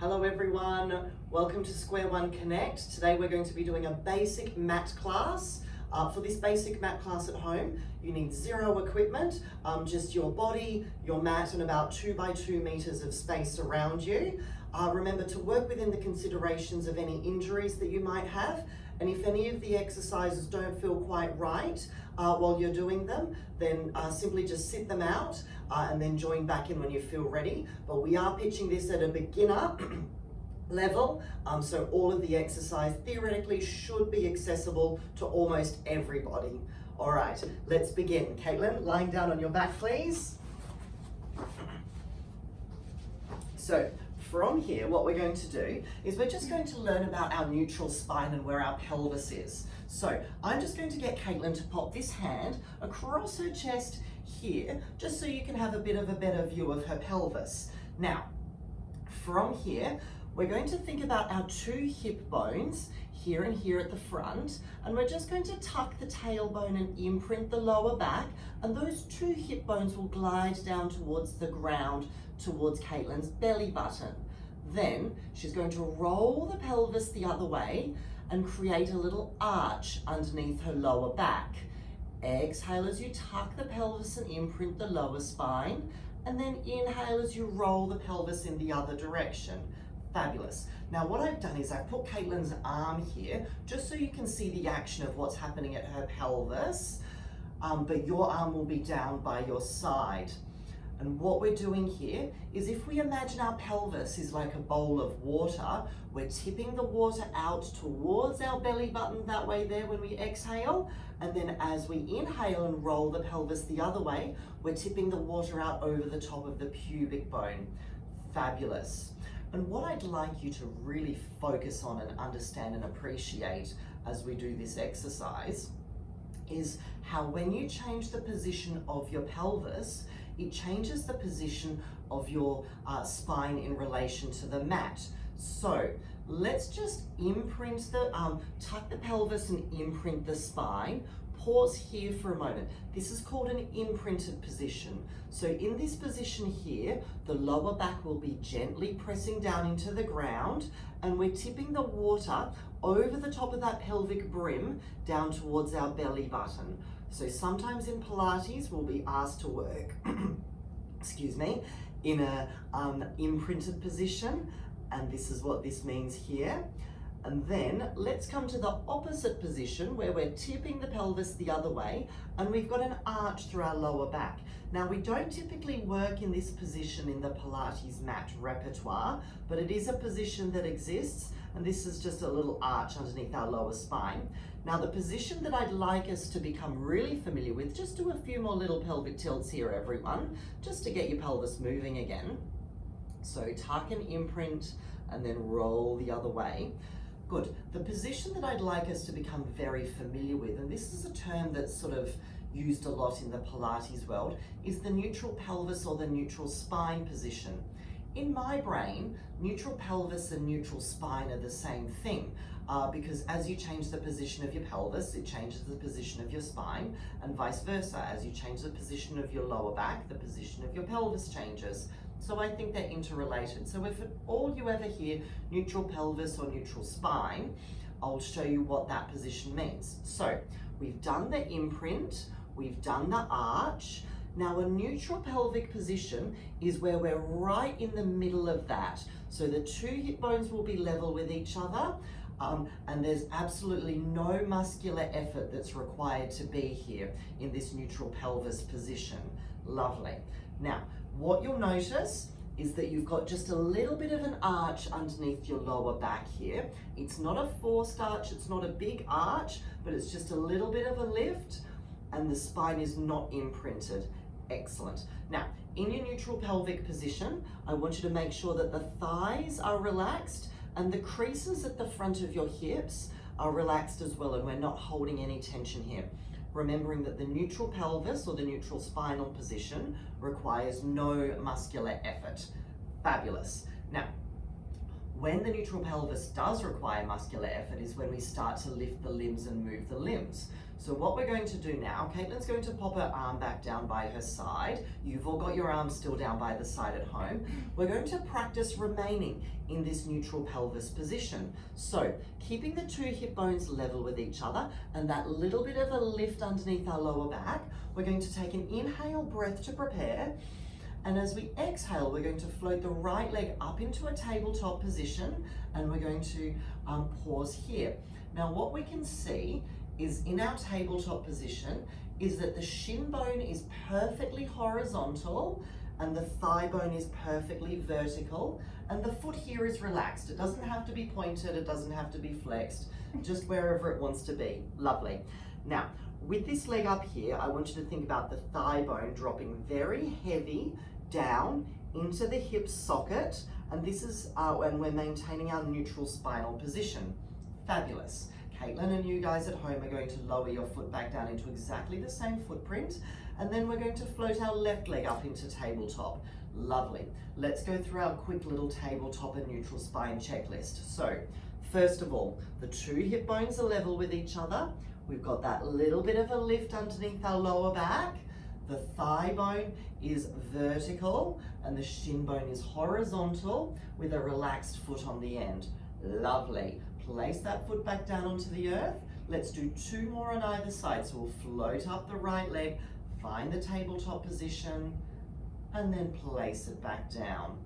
Hello everyone, welcome to Square One Connect. Today we're going to be doing a basic mat class. For this basic mat class at home, you need zero equipment, just your body, your mat, and about 2 by 2 meters of space around you. Remember to work within the considerations of any injuries that you might have, and if any of the exercises don't feel quite right while you're doing them, then simply just sit them out and then join back in when you feel ready. But we are pitching this at a beginner level, so all of the exercise theoretically should be accessible to almost everybody. All right, let's begin. Caitlin, lying down on your back, please. So from here, what we're going to do is we're just going to learn about our neutral spine and where our pelvis is. So I'm just going to get Caitlin to pop this hand across her chest here, just so you can have a bit of a better view of her pelvis. Now, from here, we're going to think about our 2 hip bones here and here at the front, and we're just going to tuck the tailbone and imprint the lower back, and those 2 hip bones will glide down towards the ground, towards Caitlin's belly button. Then she's going to roll the pelvis the other way and create a little arch underneath her lower back. Exhale as you tuck the pelvis and imprint the lower spine, and then inhale as you roll the pelvis in the other direction. Fabulous. Now what I've done is I've put Caitlin's arm here just so you can see the action of what's happening at her pelvis, but your arm will be down by your side. And what we're doing here is, if we imagine our pelvis is like a bowl of water, we're tipping the water out towards our belly button that way there when we exhale, and then as we inhale and roll the pelvis the other way, we're tipping the water out over the top of the pubic bone. Fabulous. And what I'd like you to really focus on and understand and appreciate as we do this exercise is how when you change the position of your pelvis, it changes the position of your spine in relation to the mat. So let's just imprint the, tuck the pelvis and imprint the spine. Pause here for a moment. This is called an imprinted position. So in this position here, the lower back will be gently pressing down into the ground, and we're tipping the water over the top of that pelvic brim down towards our belly button. So sometimes in Pilates, we'll be asked to work, excuse me, in a imprinted position, and this is what this means here. And then let's come to the opposite position where we're tipping the pelvis the other way, and we've got an arch through our lower back. Now, we don't typically work in this position in the Pilates mat repertoire, but it is a position that exists, and this is just a little arch underneath our lower spine. Now, the position that I'd like us to become really familiar with, just do a few more little pelvic tilts here, everyone, just to get your pelvis moving again. So tuck and imprint, and then roll the other way. Good. The position that I'd like us to become very familiar with, and this is a term that's sort of used a lot in the Pilates world, is the neutral pelvis or the neutral spine position. In my brain, neutral pelvis and neutral spine are the same thing, because as you change the position of your pelvis, it changes the position of your spine, and vice versa. As you change the position of your lower back, the position of your pelvis changes. So I think they're interrelated. So if at all you ever hear neutral pelvis or neutral spine, I'll show you what that position means. So we've done the imprint, we've done the arch. Now a neutral pelvic position is where we're right in the middle of that. So the 2 hip bones will be level with each other, and there's absolutely no muscular effort that's required to be here in this neutral pelvis position. Lovely. Now, what you'll notice is that you've got just a little bit of an arch underneath your lower back here. It's not a forced arch, it's not a big arch, but it's just a little bit of a lift, and the spine is not imprinted. Excellent. Now, in your neutral pelvic position, I want you to make sure that the thighs are relaxed and the creases at the front of your hips are relaxed as well, and we're not holding any tension here. Remembering that the neutral pelvis or the neutral spinal position requires no muscular effort. Fabulous. Now, When the neutral pelvis does require muscular effort is when we start to lift the limbs and move the limbs. So what we're going to do now, Caitlin's going to pop her arm back down by her side. You've all got your arms still down by the side at home. We're going to practice remaining in this neutral pelvis position. So keeping the two hip bones level with each other and that little bit of a lift underneath our lower back, we're going to take an inhale breath to prepare. And as we exhale, we're going to float the right leg up into a tabletop position and we're going to pause here. Now what we can see is in our tabletop position is that the shin bone is perfectly horizontal and the thigh bone is perfectly vertical and the foot here is relaxed. It doesn't have to be pointed, it doesn't have to be flexed, just wherever it wants to be. Lovely. Now, with this leg up here, I want you to think about the thigh bone dropping very heavy down into the hip socket, and this is when we're maintaining our neutral spinal position. Fabulous. Caitlin and you guys at home are going to lower your foot back down into exactly the same footprint, and then we're going to float our left leg up into tabletop. Lovely. Let's go through our quick little tabletop and neutral spine checklist. So, first of all, the two hip bones are level with each other. We've got that little bit of a lift underneath our lower back. The thigh bone is vertical and the shin bone is horizontal with a relaxed foot on the end. Lovely. Place that foot back down onto the earth. Let's do two more on either side. So we'll float up the right leg, find the tabletop position, and then place it back down.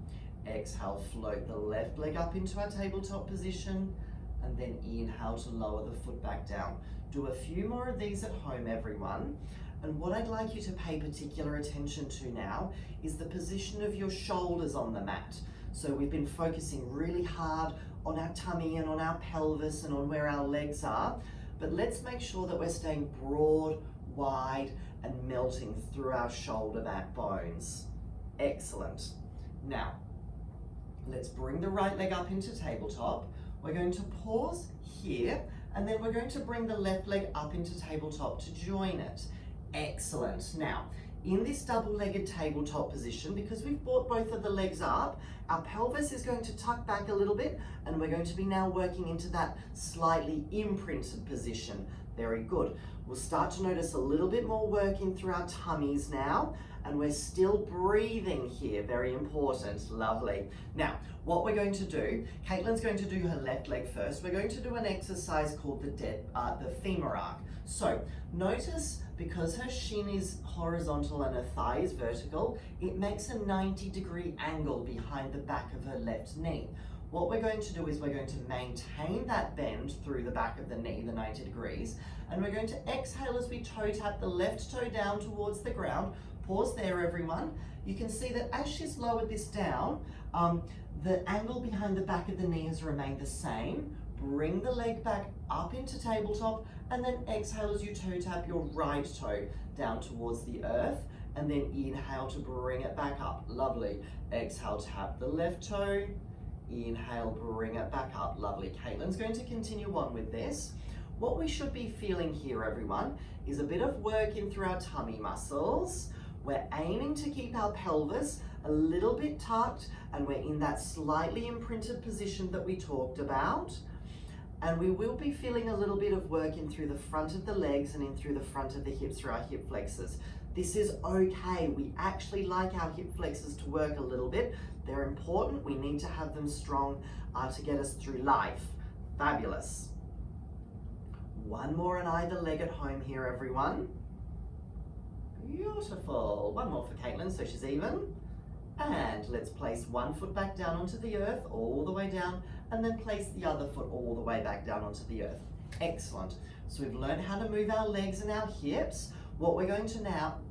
Exhale, float the left leg up into our tabletop position, and then inhale to lower the foot back down. Do a few more of these at home, everyone. And what I'd like you to pay particular attention to now is the position of your shoulders on the mat. So we've been focusing really hard on our tummy and on our pelvis and on where our legs are, but let's make sure that we're staying broad, wide, and melting through our shoulder back bones. Excellent. Now, let's bring the right leg up into tabletop. We're going to pause here, and then we're going to bring the left leg up into tabletop to join it. Excellent. Now, in this double-legged tabletop position, because we've brought both of the legs up, our pelvis is going to tuck back a little bit, and we're going to be now working into that slightly imprinted position. Very good. We'll start to notice a little bit more working through our tummies now, and we're still breathing here. Very important. Lovely. Now, what we're going to do, Caitlin's going to do her left leg first. We're going to do an exercise called the femur arc. So notice, because her shin is horizontal and her thigh is vertical, it makes a 90-degree angle behind the back of her left knee. What we're going to do is we're going to maintain that bend through the back of the knee, the 90 degrees, and we're going to exhale as we toe tap the left toe down towards the ground. Pause there, everyone. You can see that as she's lowered this down, the angle behind the back of the knee has remained the same. Bring the leg back up into tabletop, and then exhale as you toe tap your right toe down towards the earth, and then inhale to bring it back up. Lovely. Exhale, tap the left toe. Inhale, bring it back up. Lovely. Caitlin's going to continue on with this. What we should be feeling here, everyone, is a bit of work in through our tummy muscles. We're aiming to keep our pelvis a little bit tucked, and we're in that slightly imprinted position that we talked about. And we will be feeling a little bit of work in through the front of the legs and in through the front of the hips through our hip flexors. This is okay. We actually like our hip flexors to work a little bit. They're important. We need to have them strong to get us through life. Fabulous. One more on either leg at home here, everyone. Beautiful. One more for Caitlin so she's even. And let's place one foot back down onto the earth, all the way down, and then place the other foot all the way back down onto the earth. Excellent. So we've learned how to move our legs and our hips. What we're going to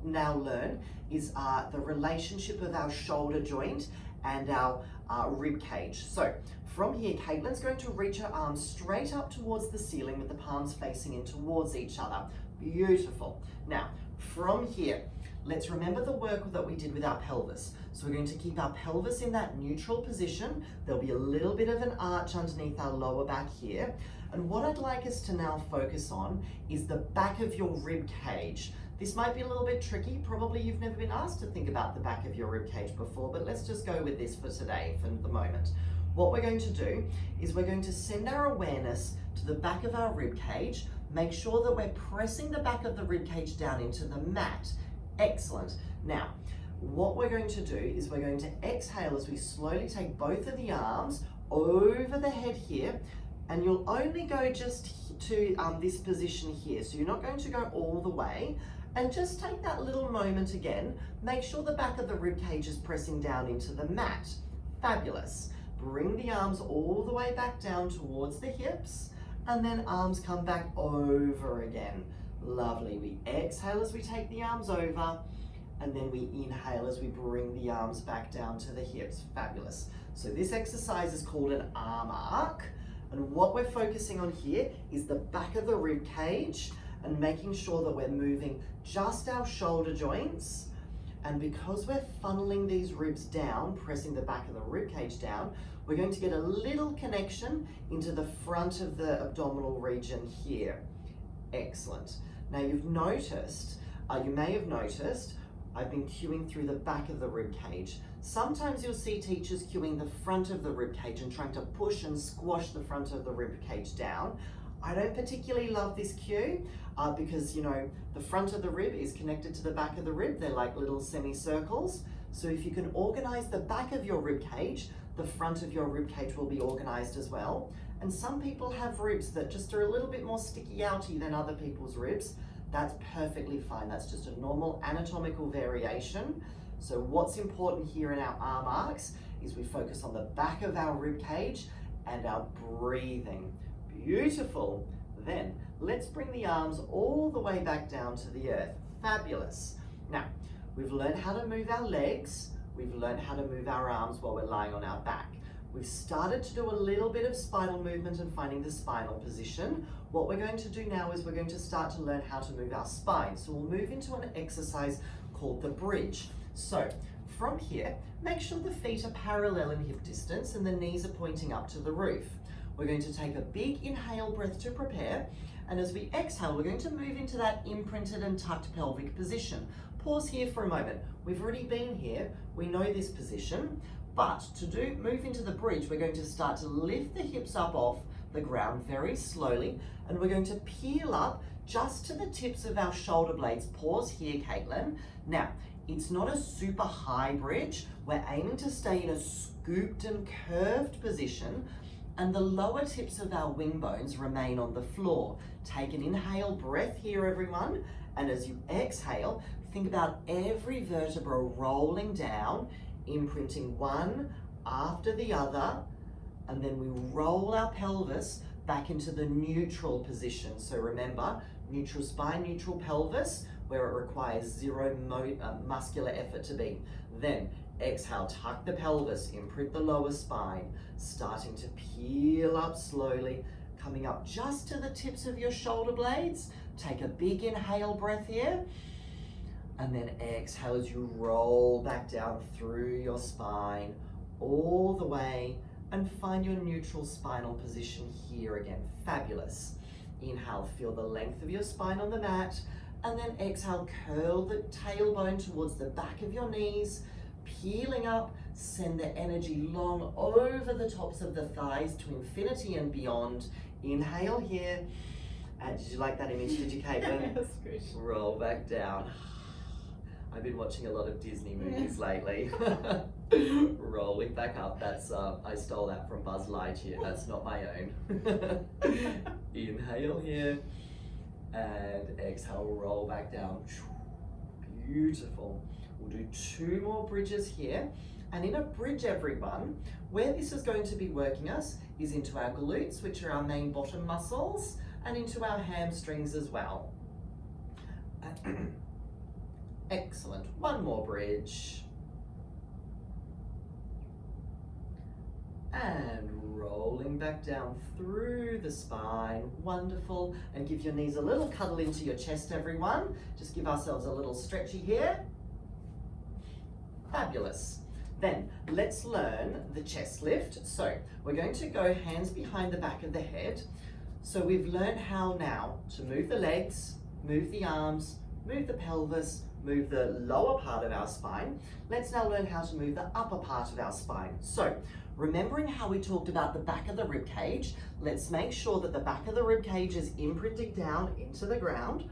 now learn is the relationship of our shoulder joint and our rib cage. So from here, Caitlin's going to reach her arms straight up towards the ceiling with the palms facing in towards each other. Beautiful. Now, from here, let's remember the work that we did with our pelvis. So we're going to keep our pelvis in that neutral position. There'll be a little bit of an arch underneath our lower back here. And what I'd like us to now focus on is the back of your rib cage. This might be a little bit tricky. Probably you've never been asked to think about the back of your rib cage before, but let's just go with this for today, for the moment. what we're going to do is we're going to send our awareness to the back of our rib cage. Make sure that we're pressing the back of the rib cage down into the mat. Excellent. Now, what we're going to do is we're going to exhale as we slowly take both of the arms over the head here, and you'll only go just to this position here. So you're not going to go all the way, and just take that little moment again. Make sure the back of the rib cage is pressing down into the mat. Fabulous. Bring the arms all the way back down towards the hips, and then arms come back over again. Lovely. We exhale as we take the arms over, and then we inhale as we bring the arms back down to the hips. Fabulous. So this exercise is called an arm arc, and what we're focusing on here is the back of the rib cage and making sure that we're moving just our shoulder joints. And because we're funneling these ribs down, pressing the back of the rib cage down, we're going to get a little connection into the front of the abdominal region here. Excellent. Now you've noticed, you may have noticed, I've been cueing through the back of the rib cage. Sometimes you'll see teachers cueing the front of the rib cage and trying to push and squash the front of the rib cage down. I don't particularly love this cue because, you know, the front of the rib is connected to the back of the rib. They're like little semicircles. So if you can organize the back of your rib cage, the front of your rib cage will be organized as well. And some people have ribs that just are a little bit more sticky outy than other people's ribs. That's perfectly fine. That's just a normal anatomical variation. So what's important here in our arm arcs is we focus on the back of our rib cage and our breathing. Beautiful. Then let's bring the arms all the way back down to the earth. Fabulous. Now, we've learned how to move our legs. We've learned how to move our arms while we're lying on our back. We've started to do a little bit of spinal movement and finding the spinal position. What we're going to do now is we're going to start to learn how to move our spine. So we'll move into an exercise called the bridge. So from here, make sure the feet are parallel in hip distance and the knees are pointing up to the roof. We're going to take a big inhale breath to prepare. And as we exhale, we're going to move into that imprinted and tucked pelvic position. Pause here for a moment. We've already been here. We know this position. But to move into the bridge, we're going to start to lift the hips up off the ground very slowly, and we're going to peel up just to the tips of our shoulder blades. Pause here, Caitlin. Now, it's not a super high bridge. We're aiming to stay in a scooped and curved position, and the lower tips of our wing bones remain on the floor. Take an inhale breath here, everyone, and as you exhale, think about every vertebra rolling down, imprinting one after the other, and then we roll our pelvis back into the neutral position. So remember, neutral spine, neutral pelvis, where it requires zero muscular effort to be. Then exhale, tuck the pelvis, imprint the lower spine, starting to peel up slowly, coming up just to the tips of your shoulder blades. Take a big inhale breath here. And then exhale as you roll back down through your spine, all the way, and find your neutral spinal position here again. Fabulous. Inhale, feel the length of your spine on the mat, and then exhale, curl the tailbone towards the back of your knees, peeling up, send the energy long over the tops of the thighs to infinity and beyond. Inhale here. Did you like that image? Did you, Caitlin? That's good. Roll back down. I've been watching a lot of Disney movies lately. Rolling back up, that's, I stole that from Buzz Lightyear, that's not my own. Inhale here, and exhale, roll back down. Beautiful. We'll do 2 more bridges here. And in a bridge, everyone, where this is going to be working us is into our glutes, which are our main bottom muscles, and into our hamstrings as well. Excellent. 1 more bridge. And rolling back down through the spine. Wonderful. And give your knees a little cuddle into your chest, everyone. Just give ourselves a little stretchy here. Fabulous. Then let's learn the chest lift. So we're going to go hands behind the back of the head. So we've learned how now to move the legs, move the arms, move the pelvis, move the lower part of our spine, let's now learn how to move the upper part of our spine. So, remembering how we talked about the back of the rib cage, let's make sure that the back of the rib cage is imprinting down into the ground.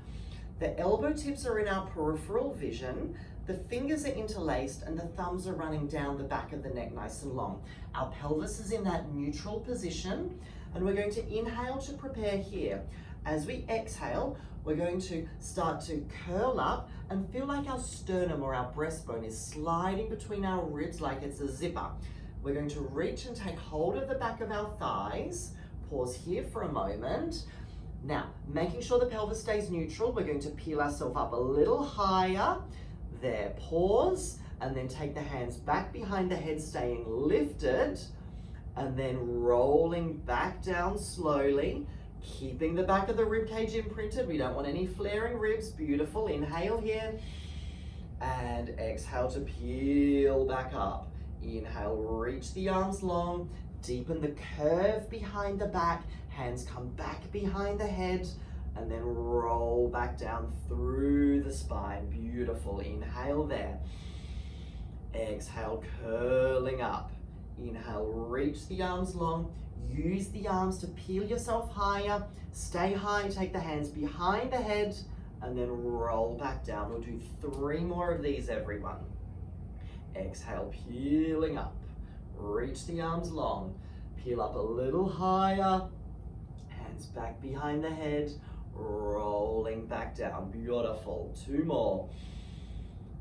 The elbow tips are in our peripheral vision, the fingers are interlaced, and the thumbs are running down the back of the neck nice and long. Our pelvis is in that neutral position, and we're going to inhale to prepare here. As we exhale, we're going to start to curl up and feel like our sternum or our breastbone is sliding between our ribs like it's a zipper. We're going to reach and take hold of the back of our thighs. Pause here for a moment. Now, making sure the pelvis stays neutral, we're going to peel ourselves up a little higher. There, pause, and then take the hands back behind the head, staying lifted, and then rolling back down slowly, keeping the back of the rib cage imprinted. We don't want any flaring ribs. Beautiful. Inhale here, and exhale to peel back up. Inhale, reach the arms long, deepen the curve behind the back, hands come back behind the head, and then roll back down through the spine. Beautiful. Inhale there. Exhale, curling up. Inhale, reach the arms long. Use the arms to peel yourself higher. Stay high, take the hands behind the head, and then roll back down. We'll do 3 more of these, everyone. Exhale, peeling up. Reach the arms long. Peel up a little higher. Hands back behind the head. Rolling back down. Beautiful. 2 more.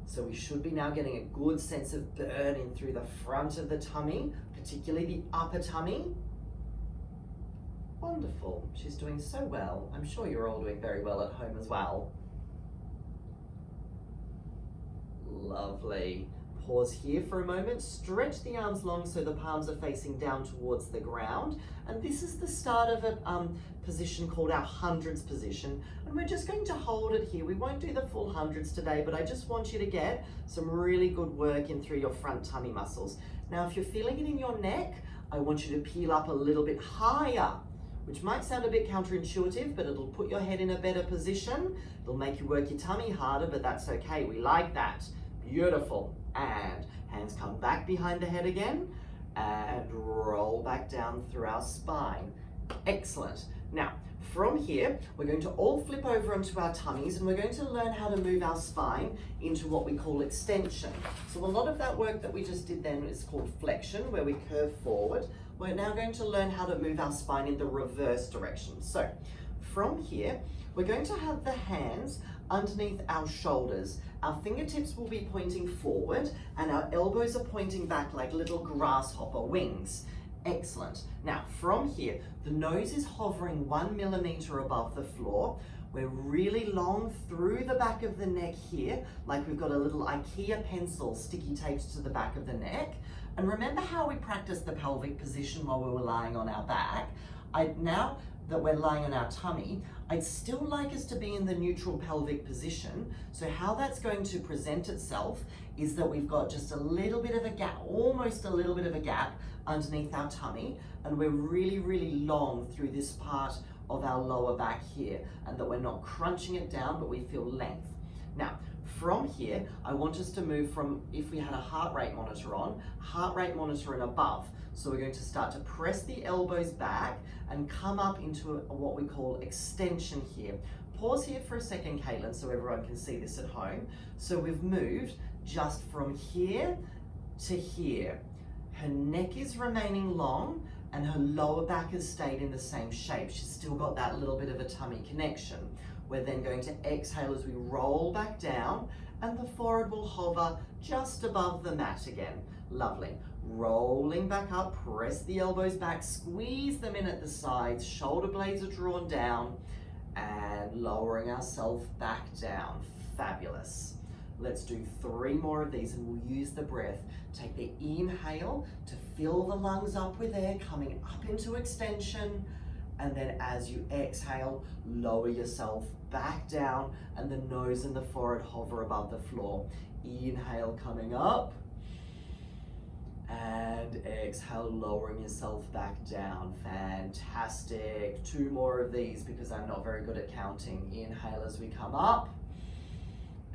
So we should be now getting a good sense of burning through the front of the tummy, particularly the upper tummy. Wonderful. She's doing so well. I'm sure you're all doing very well at home as well. Lovely. Pause here for a moment. Stretch the arms long so the palms are facing down towards the ground. And this is the start of a position called our hundreds position. And we're just going to hold it here. We won't do the full hundreds today, but I just want you to get some really good work in through your front tummy muscles. Now, if you're feeling it in your neck, I want you to peel up a little bit higher, which might sound a bit counterintuitive, but it'll put your head in a better position. It'll make you work your tummy harder, but that's okay. We like that. Beautiful. And hands come back behind the head again and roll back down through our spine. Excellent. Now, from here, we're going to all flip over onto our tummies and we're going to learn how to move our spine into what we call extension. So a lot of that work that we just did then is called flexion, where we curve forward. We're now going to learn how to move our spine in the reverse direction. So from here, we're going to have the hands underneath our shoulders. Our fingertips will be pointing forward and our elbows are pointing back like little grasshopper wings. Excellent. Now from here, the nose is hovering 1 millimeter above the floor. We're really long through the back of the neck here, like we've got a little IKEA pencil sticky taped to the back of the neck. And remember how we practiced the pelvic position while we were lying on our back? Now that we're lying on our tummy, I'd still like us to be in the neutral pelvic position. So how that's going to present itself is that we've got just a little bit of a gap, almost a little bit of a gap underneath our tummy, and we're really, really long through this part of our lower back here, and that we're not crunching it down, but we feel length. Now, from here, I want us to move from, if we had a heart rate monitor on, heart rate monitor and above. So we're going to start to press the elbows back and come up into what we call extension here. Pause here for a second, Caitlin, so everyone can see this at home. So we've moved just from here to here. Her neck is remaining long and her lower back has stayed in the same shape. She's still got that little bit of a tummy connection. We're then going to exhale as we roll back down and the forehead will hover just above the mat again. Lovely. Rolling back up, press the elbows back, squeeze them in at the sides, shoulder blades are drawn down, and lowering ourselves back down. Fabulous. Let's do 3 more of these and we'll use the breath. Take the inhale to fill the lungs up with air, coming up into extension, and then as you exhale, lower yourself back down and the nose and the forehead hover above the floor. Inhale, coming up, and exhale, lowering yourself back down. Fantastic. 2 more of these because I'm not very good at counting. Inhale as we come up,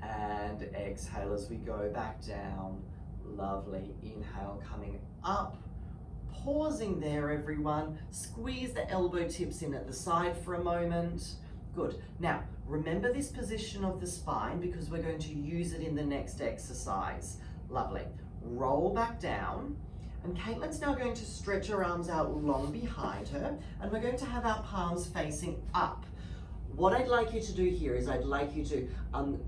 And exhale as we go back down. Lovely. Inhale, coming up. Pausing there, everyone. Squeeze the elbow tips in at the side for a moment. Good. Now, remember this position of the spine because we're going to use it in the next exercise. Lovely. Roll back down. And Caitlin's now going to stretch her arms out long behind her, and we're going to have our palms facing up. What I'd like you to do here is I'd like you to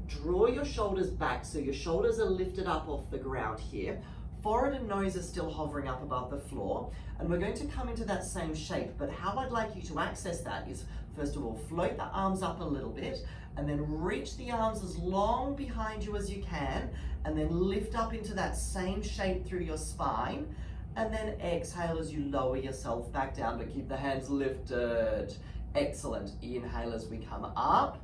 draw your shoulders back so your shoulders are lifted up off the ground here. Forehead and nose are still hovering up above the floor, and we're going to come into that same shape. But how I'd like you to access that is, first of all, float the arms up a little bit, and then reach the arms as long behind you as you can, and then lift up into that same shape through your spine, and then exhale as you lower yourself back down, but keep the hands lifted. Excellent. Inhale as we come up,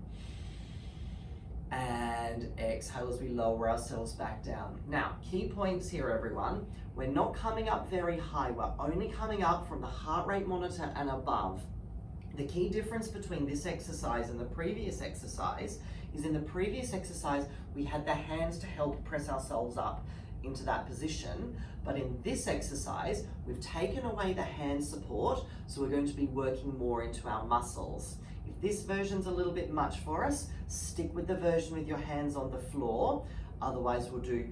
and exhale as we lower ourselves back down. Now, key points here, everyone. We're not coming up very high. We're only coming up from the heart rate monitor and above. The key difference between this exercise and the previous exercise is in the previous exercise, we had the hands to help press ourselves up into that position. But in this exercise, we've taken away the hand support, so we're going to be working more into our muscles. If this version's a little bit much for us, stick with the version with your hands on the floor. Otherwise, we'll do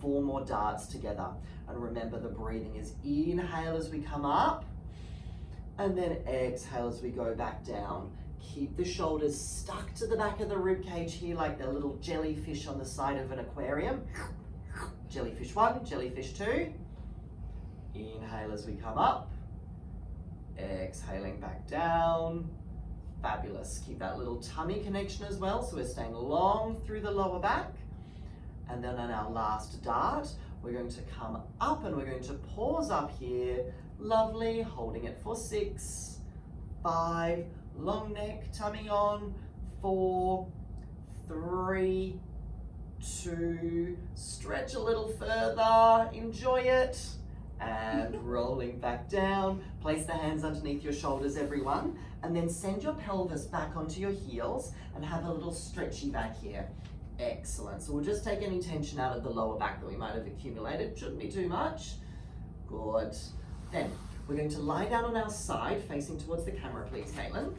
4 more darts together. And remember, the breathing is inhale as we come up, and then exhale as we go back down. Keep the shoulders stuck to the back of the rib cage here like the little jellyfish on the side of an aquarium. Jellyfish 1, jellyfish 2. Inhale as we come up. Exhaling back down. Fabulous. Keep that little tummy connection as well, so we're staying long through the lower back. And then on our last dart, we're going to come up and we're going to pause up here. Lovely. Holding it for 6, 5, long neck, tummy on, 4, 3, 2, stretch a little further, enjoy it, and rolling back down. Place the hands underneath your shoulders, everyone, and then send your pelvis back onto your heels and have a little stretchy back here. Excellent. So we'll just take any tension out of the lower back that we might have accumulated. Shouldn't be too much. Good. Then we're going to lie down on our side, facing towards the camera, please, Caitlin.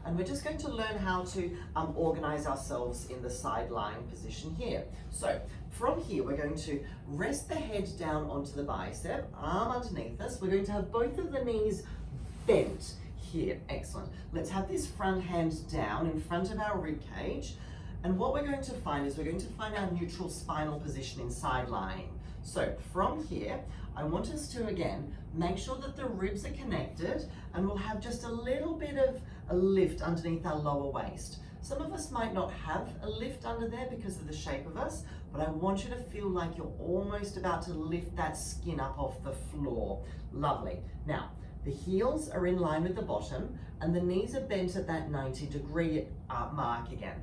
And we're just going to learn how to organize ourselves in the side lying position here. So from here, we're going to rest the head down onto the bicep, arm underneath us. We're going to have both of the knees bent here. Excellent. Let's have this front hand down in front of our rib cage. And what we're going to find is we're going to find our neutral spinal position in side lying. So from here, I want us to, again, make sure that the ribs are connected, and we'll have just a little bit of a lift underneath our lower waist. Some of us might not have a lift under there because of the shape of us, but I want you to feel like you're almost about to lift that skin up off the floor. Lovely. Now, the heels are in line with the bottom, and the knees are bent at that 90-degree mark again.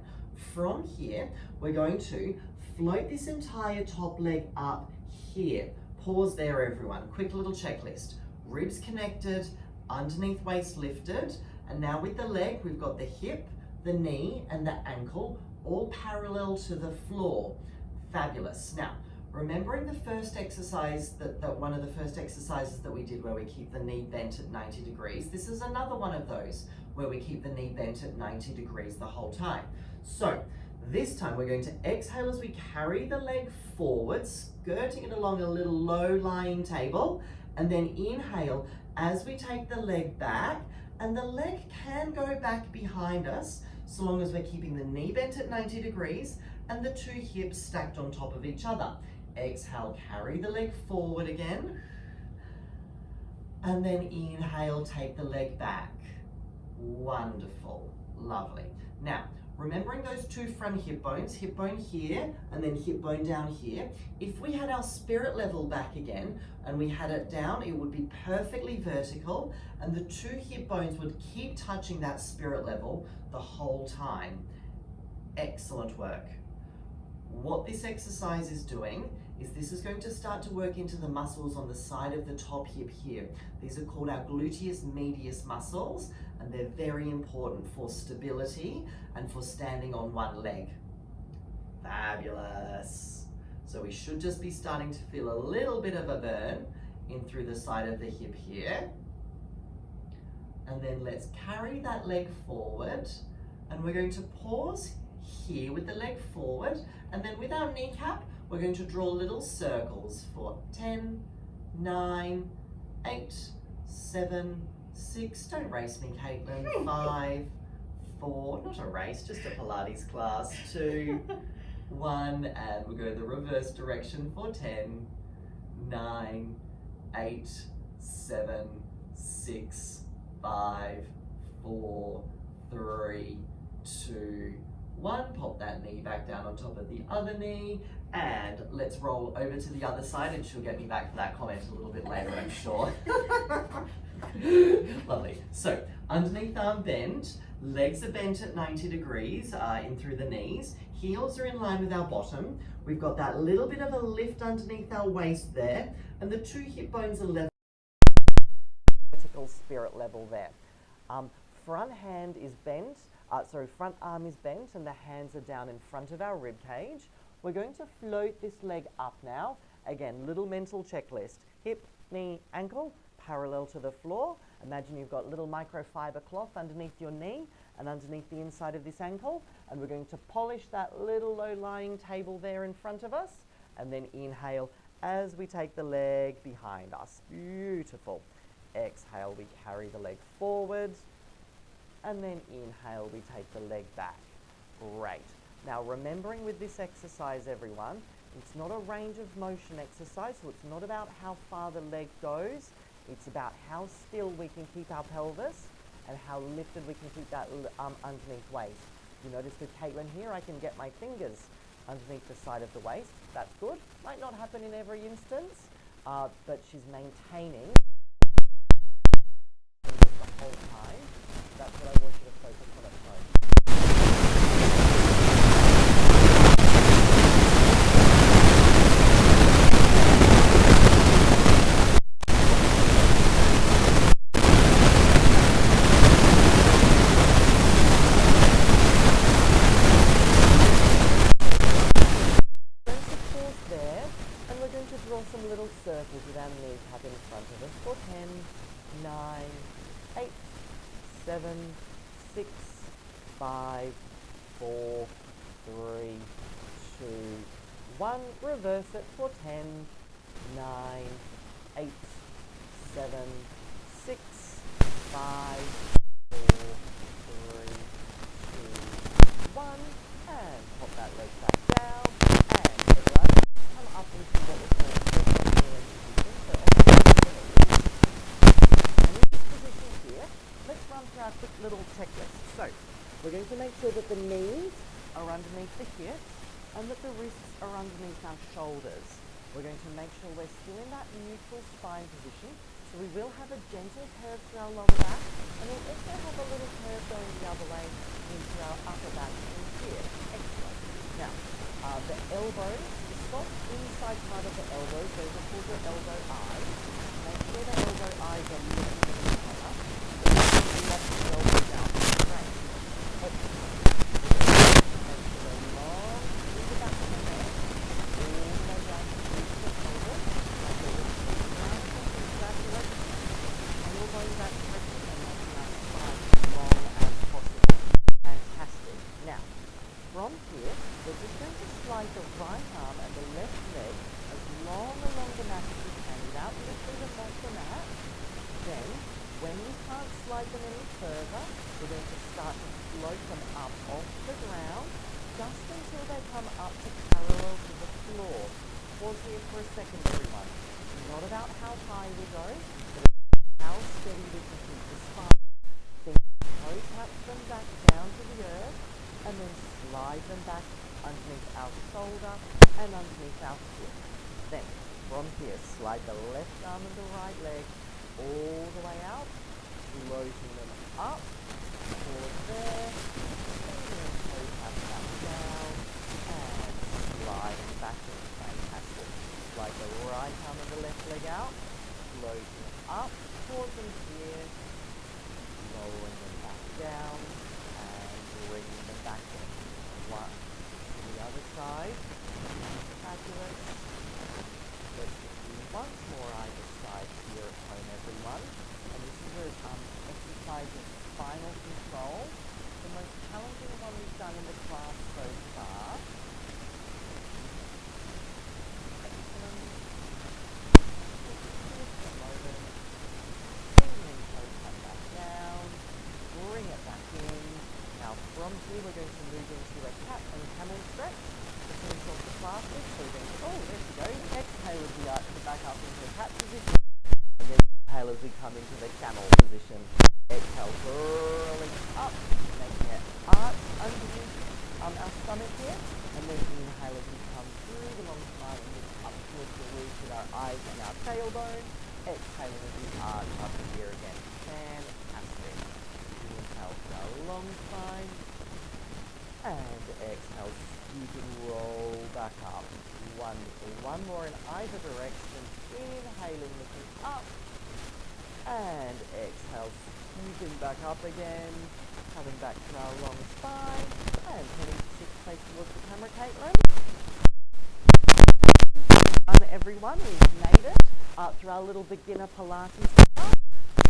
From here, we're going to float this entire top leg up here. Pause there, everyone. Quick little checklist. Ribs connected, underneath waist lifted, and now with the leg, we've got the hip, the knee, and the ankle all parallel to the floor. Fabulous. Now, remembering the first exercise, one of the first exercises that we did where we keep the knee bent at 90 degrees, this is another one of those where we keep the knee bent at 90 degrees the whole time. So this time we're going to exhale as we carry the leg forward, skirting it along a little low-lying table, and then inhale as we take the leg back, and the leg can go back behind us so long as we're keeping the knee bent at 90 degrees and the 2 hips stacked on top of each other. Exhale, carry the leg forward again, and then inhale, take the leg back. Wonderful, lovely. Now, remembering those 2 front hip bone here and then hip bone down here, if we had our spirit level back again and we had it down, it would be perfectly vertical, and the 2 hip bones would keep touching that spirit level the whole time. Excellent work. What this exercise is doing is this is going to start to work into the muscles on the side of the top hip here. These are called our gluteus medius muscles, and they're very important for stability and for standing on one leg. Fabulous. So we should just be starting to feel a little bit of a burn in through the side of the hip here. And then let's carry that leg forward, and we're going to pause here with the leg forward, and then with our kneecap, we're going to draw little circles for 10, 9, 8, 7, 6, don't race me, Caitlin, 5, 4, not a race, just a Pilates class, 2, 1, and we'll go the reverse direction for 10, 9, 8, 7, 6, 5, 4, 3, 2, 1. Pop that knee back down on top of the other knee, and let's roll over to the other side, and she'll get me back for that comment a little bit later, I'm sure. Lovely. So underneath arm bend, legs are bent at 90 degrees in through the knees. Heels are in line with our bottom. We've got that little bit of a lift underneath our waist there, and the two hip bones are level. Vertical spirit level there. Front hand is bent, front arm is bent, and the hands are down in front of our rib cage. We're going to float this leg up now. Again, little mental checklist. Hip, knee, ankle, parallel to the floor. Imagine you've got little microfiber cloth underneath your knee and underneath the inside of this ankle, and we're going to polish that little low-lying table there in front of us, and then inhale as we take the leg behind us. Beautiful. Exhale, we carry the leg forward, and then inhale, we take the leg back. Great. Now remembering with this exercise, everyone, it's not a range of motion exercise, so it's not about how far the leg goes, it's about how still we can keep our pelvis and how lifted we can keep that underneath waist. You notice with Caitlin here, I can get my fingers underneath the side of the waist. That's good. Might not happen in every instance, but she's maintaining the whole time. That's what I want you to focus on at home. Some little circles with our kneecap in front of us for 10, 9, 8, 7, 6, 5, 4, 3, 2, 1. Reverse it for 10, 9, 8, 7, 6, 5, 4, 3, 2, 1. And pop that leg back down. And everyone, come up into what we're calling let's run through our quick little checklist. So, we're going to make sure that the knees are underneath the hips and that the wrists are underneath our shoulders. We're going to make sure we're still in that neutral spine position. So we will have a gentle curve through our lower back, and we'll also have a little curve going the other way into our upper back in here. Excellent. Now, the elbows, the soft inside part of the elbows, those are called your elbow eyes. Make sure the elbow eyes are lifted in the corner. Lock the elbows out. Great. Excellent. Make sure they're long through the back of the neck, all the way down through the pelvis. Like a little round circulation. And we're going that direction and making our spine as long as possible. Fantastic. Now, from here, we're just going to slide the right arm and the left leg as long along the mat as we can without lifting them off the mat. Then, when we can't slide them any further, we're going to start to float them up off the ground just until they come up to parallel to the floor. Pause here for a second, everyone. It's not about how high we go, but how steady we can keep the spine. Then toe tap them back down to the earth, and then slide them back underneath our shoulder and underneath our hip. Then, from here, slide the left arm and the right leg all the way out, floating them up, pause there, and then toe tap back down, and slide them back in. Fantastic. Slide the right arm and the left leg out, floating them up, pause them here, lowering them back down, and bringing them back in. 1, 2, the other side. Fabulous. Let's just do once more either side here at home, everyone. And this is an exercise of spinal control, the most challenging one we've done in the class so far. Excellent. Just a moment. And then come back down. Bring it back in. Now from here we're going to move into a cat and camel stretch to finish off the class with. So we're going to, there we go. Exhale as we arch the back up into a cat position. And then inhale as we come into the camel position. Exhale, curling up, making it arch underneath our stomach here. And then inhale as we come through the long spine and lift up towards the roof with our eyes and our tailbone. Exhaling as we arch up here again. Fantastic. Inhale to our long spine. And exhale, scoop and roll back up. Wonderful. One more in either direction. Inhaling, lifting up. And exhale, scooping back up again. Coming back to our long spine. And heading to sit face towards the camera, Caitlin. Everyone, we've made it through our little beginner Pilates class.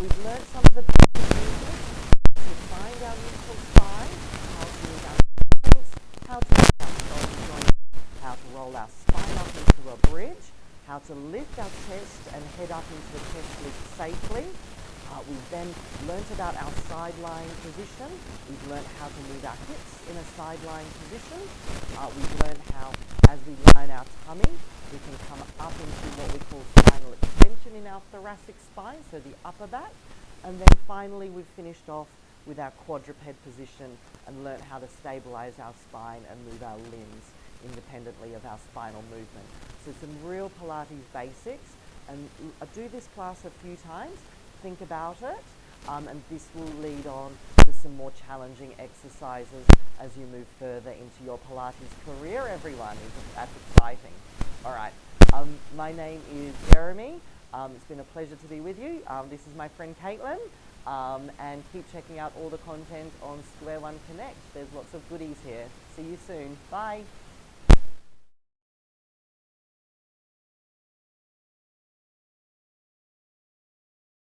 We've learned some of the basic movements to find our neutral spine, how to move our ankles, how to move our shoulder joints, how to roll our spine up into a bridge, how to lift our chest and head up into the chest lift safely. We've then learnt about our side lying position. We've learnt how to move our hips in a side lying position. We've learnt how, as we line our tummy, we can come up into what we call spinal extension in our thoracic spine, so the upper back. And then finally, we've finished off with our quadruped position and learnt how to stabilize our spine and move our limbs independently of our spinal movement. So some real Pilates basics. And do this class a few times. Think about it, and this will lead on to some more challenging exercises as you move further into your Pilates career, everyone. That's exciting. All right, my name is Jeremy. It's been a pleasure to be with you. This is my friend Caitlin, and keep checking out all the content on Square One Connect. There's lots of goodies here. See you soon. Bye.